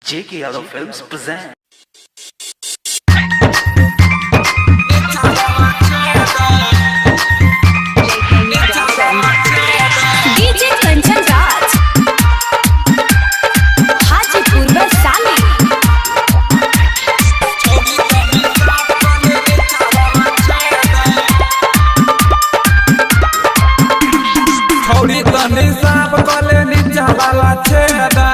JK Yadav Films present. DJ Kanchan Raj, Hajipur Vaisali. छोड़ी तनी साफ कले नीचा वाला छेदा,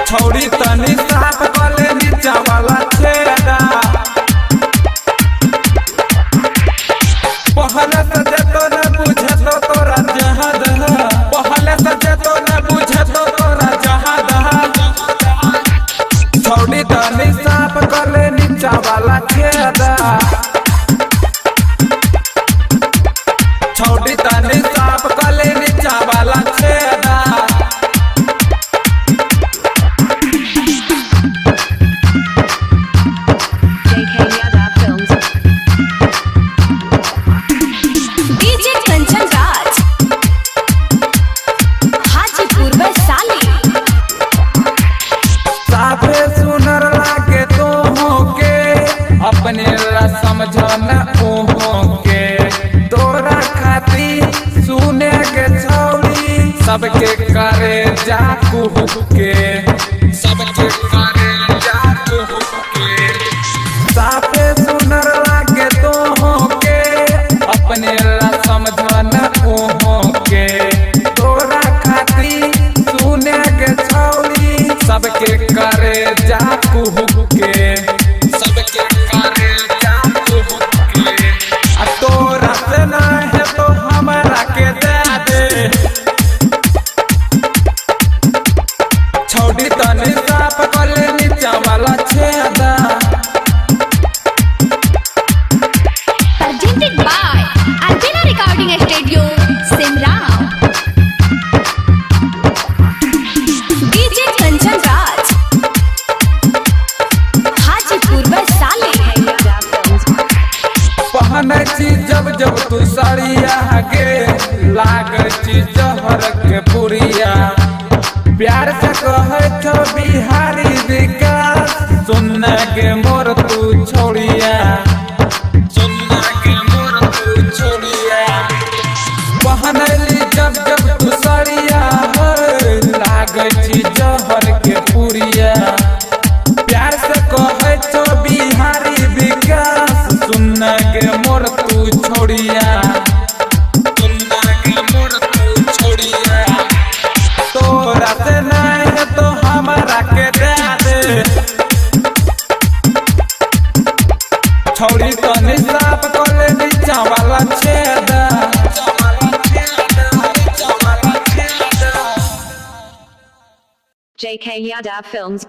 छोड़ी तनी साफ कले नीचा वाला छेदा। पहले सजे तो न बुझे तो तोरा जहाद, पहले सजे तो न बुझे तो तोरा जहाद। छोड़ी तनी साफ कले नीचा वाला छेदा, छोड़ी तनी साफ कले नीचा वाला छेदा। JK Yadav Films. DJ Kanchan Raj, Hajipur Vaisali. साफे सुनर लागे तो होके, अपने ला समझन के। तोरा खाती सुने के छौरी, सबके करे जाकू के, सबके करे जाकू के। साफे सुनर लागे तो होके, अपने ला समझन के। तोरा खाती सुने के छौरी, सबके करे जाकू के, सबके करे जाकू के। आ तोरा से ना है तो हमरा के दे दे, छोड़ी तनी साफ कले नीचा वाला छेदा। Presented by Albina Recording Studio, Simrao. DJ Kanchan Raj, Hajipur Vaisali. पहने छी जब जब तू साड़िया के, लागे छी जहर के पुरिया। प्यार से कहे तो बिहारी विकास, सुनने के मोर तू छोड़िया, सुनने के मोर तू छोड़िया। पहनली जब जब तू साड़िया, लागे छी जहर के पुरिया। प्यार से कहे तो बिहारी विकास, सुनने के मोर तू छोड़िया, सुनने के मोर तू छोड़िया। तोरा से नहीं है तो हमरा के दे दे, छोड़ी तनी साफ कले नीचा वाला छेदा। JK Yadav Films.